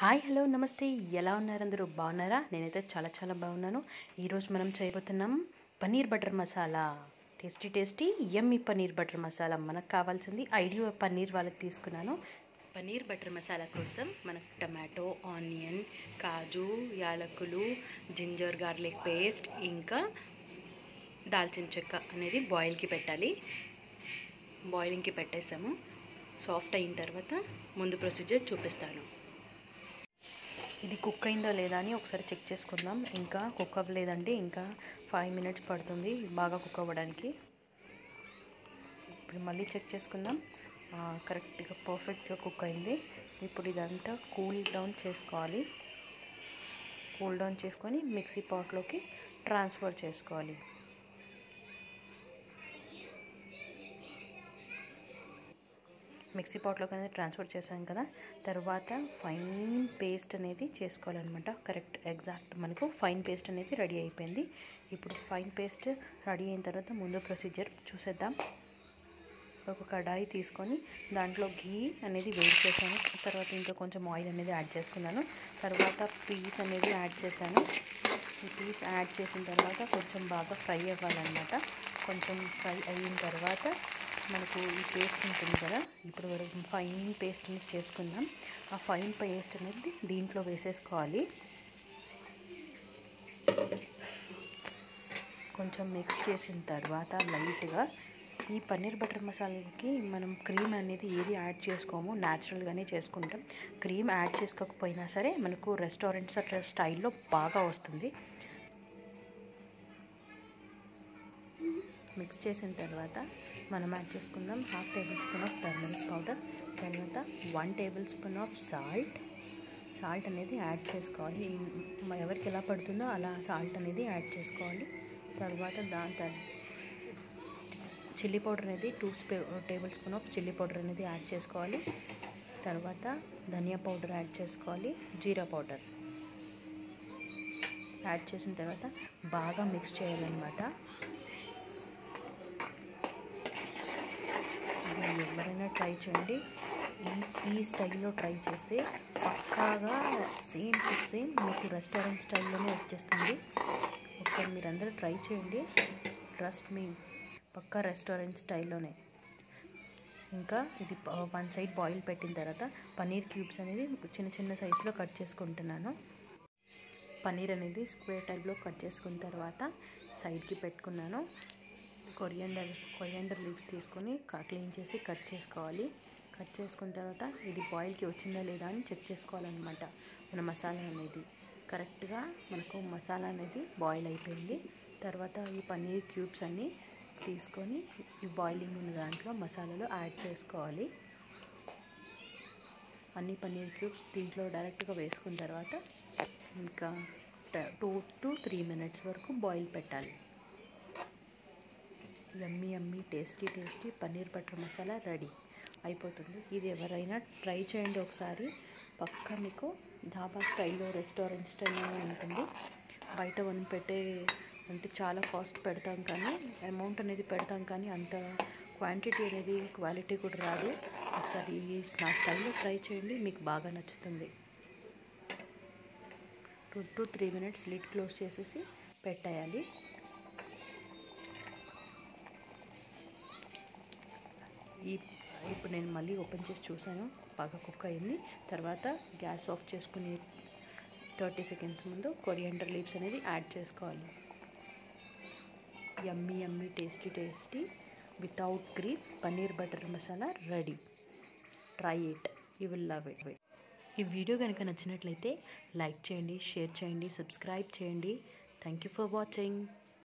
Hi hello నమస్తే ఎలా ఉన్నారు అందరూ బాగున్నారా? నేనైతే చాలా బాగున్నాను. ఈరోజు మనం చేయబోతున్నాం పన్నీర్ బటర్ మసాలా. టేస్టీ యమ్మీ పన్నీర్ బటర్ మసాలా. మనకు కావాల్సింది ఐడియో పన్నీర్ వాళ్ళకి తీసుకున్నాను. పన్నీర్ బటర్ మసాలా కోసం మనకు టమాటో, ఆనియన్, కాజు, యాలకులు, జింజర్ గార్లిక్ పేస్ట్ ఇంకా దాల్చిన చెక్క అనేది బాయిల్కి పెట్టాలి. బాయిలింగ్కి పెట్టేసాము. సాఫ్ట్ అయిన తర్వాత ముందు ప్రొసీజర్ చూపిస్తాను. ఇది కుక్ అయిందో లేదా అని ఒకసారి చెక్ చేసుకుందాం. ఇంకా కుక్ అవ్వలేదండి, ఇంకా 5 మినిట్స్ పడుతుంది బాగా కుక్ అవ్వడానికి. ఇప్పుడు మళ్ళీ చెక్ చేసుకుందాం. కరెక్ట్గా పర్ఫెక్ట్గా కుక్ అయింది. ఇప్పుడు ఇదంతా కూల్ డౌన్ చేసుకోవాలి. కూల్ డౌన్ చేసుకొని మిక్సీ పాట్లోకి ట్రాన్స్ఫర్ చేసుకోవాలి. మిక్సీ పాట్లోకి అనేది ట్రాన్స్ఫర్ చేసాం కదా, తర్వాత ఫైన్ పేస్ట్ అనేది చేసుకోవాలన్నమాట. కరెక్ట్ ఎగ్జాక్ట్ మనకు ఫైన్ పేస్ట్ అనేది రెడీ అయిపోయింది. ఇప్పుడు ఫైన్ పేస్ట్ రెడీ అయిన తర్వాత ముందు ప్రొసీజర్ చూసేద్దాం. ఒక కడాయి తీసుకొని దాంట్లో ఘీ అనేది వేడి చేశాను. తర్వాత ఇంకా కొంచెం ఆయిల్ అనేది యాడ్ చేసుకున్నాను. తర్వాత పీస్ అనేది యాడ్ చేశాను. ఈ పీస్ యాడ్ చేసిన తర్వాత కొంచెం బాగా ఫ్రై అవ్వాలన్నమాట. కొంచెం ఫ్రై అయిన తర్వాత మనకు ఈ పేస్ట్ ఉంటుంది కదా, ఇప్పుడు వరకు ఫైన్ పేస్ట్ని చేసుకుందాం. ఆ ఫైన్ పేస్ట్ అనేది దీంట్లో వేసేసుకోవాలి. కొంచెం మిక్స్ చేసిన తర్వాత లైట్గా ఈ పన్నీర్ బటర్ మసాలాకి మనం క్రీమ్ అనేది ఏది యాడ్ చేసుకోము, న్యాచురల్గానే చేసుకుంటాం. క్రీమ్ యాడ్ చేసుకోకపోయినా సరే మనకు రెస్టారెంట్స్ స్టైల్లో బాగా వస్తుంది. మిక్స్ చేసిన తర్వాత మనం యాడ్ చేసుకుందాం 1/2 table spoon of turmeric powder, తర్వాత 1 టేబుల్ స్పూన్ ఆఫ్ సాల్ట్ అనేది యాడ్ చేసుకోవాలి. ఎవరికి ఎలా పడుతుందో అలా సాల్ట్ అనేది యాడ్ చేసుకోవాలి. తర్వాత దాని చిల్లీ పౌడర్ అనేది 2 table spoon of chilli powder అనేది యాడ్ చేసుకోవాలి. తర్వాత ధనియా పౌడర్ యాడ్ చేసుకోవాలి. జీరా పౌడర్ యాడ్ చేసిన తర్వాత బాగా మిక్స్ చేయాలన్నమాట. ఎవరైనా ట్రై చేయండి. ఈ స్టైల్లో ట్రై చేస్తే పక్కాగా సేమ్ టు సేమ్ మీకు రెస్టారెంట్ స్టైల్లోనే వచ్చేస్తుంది. ఒకసారి మీరు అందరూ ట్రై చేయండి. ట్రస్ట్ మీ, పక్కా రెస్టారెంట్ స్టైల్లోనే. ఇంకా ఇది 1 సైడ్ బాయిల్ పెట్టిన తర్వాత పన్నీర్ క్యూబ్స్ అనేది చిన్న సైజులో కట్ చేసుకుంటున్నాను. పన్నీర్ అనేది స్క్వేర్ టైప్లో కట్ చేసుకున్న తర్వాత సైడ్కి పెట్టుకున్నాను. కొరియాండర్ లీవ్స్ తీసుకొని క్లీన్ చేసి కట్ చేసుకోవాలి. కట్ చేసుకున్న తర్వాత ఇది బాయిల్కి వచ్చిందా లేదా అని చెక్ చేసుకోవాలన్నమాట. మన మసాలా అనేది కరెక్ట్గా మనకు మసాలా అనేది బాయిల్ అయిపోయింది. తర్వాత ఈ పన్నీర్ క్యూబ్స్ అన్నీ తీసుకొని ఈ బాయిలింగ్ ఉన్న దాంట్లో మసాలాలో యాడ్ చేసుకోవాలి. అన్ని పన్నీర్ క్యూబ్స్ దీంట్లో డైరెక్ట్గా వేసుకున్న తర్వాత ఇంకా 2 to 3 మినిట్స్ వరకు బాయిల్ పెట్టాలి. Yummy tasty paneer butter masala ready అయిపోతుంది. ఇది ఎవరైనా ట్రై చేయండి ఒకసారి. పక్కా మీకు ధాబా స్టైల్లో, రెస్టారెంట్ స్టైల్లో ఉంటుంది. బయట మనం పెట్టే అంటే చాలా కాస్ట్ పెడతాం కానీ, అమౌంట్ అనేది పెడతాం కానీ అంత క్వాంటిటీ అనేది క్వాలిటీ కూడా రాదు. ఒకసారి నా స్టైల్లో ట్రై చేయండి, మీకు బాగా నచ్చుతుంది. 2 to 3 మినిట్స్ లిడ్ క్లోజ్ చేసేసి పెట్టేయాలి. ఇప్పుడు నేను మళ్ళీ ఓపెన్ చేసి చూసాను, బాగా కుక్ అయింది. తర్వాత గ్యాస్ ఆఫ్ చేసుకుని 30 సెకండ్స్ ముందు కొరియాండర్ లీవ్స్ అనేది యాడ్ చేసుకోవాలి. Yummy tasty without cream paneer butter masala ready. Try it, you will love it. ఈ వీడియో కనుక నచ్చినట్లయితే లైక్ చేయండి, షేర్ చేయండి, సబ్స్క్రైబ్ చేయండి. Thank you for watching.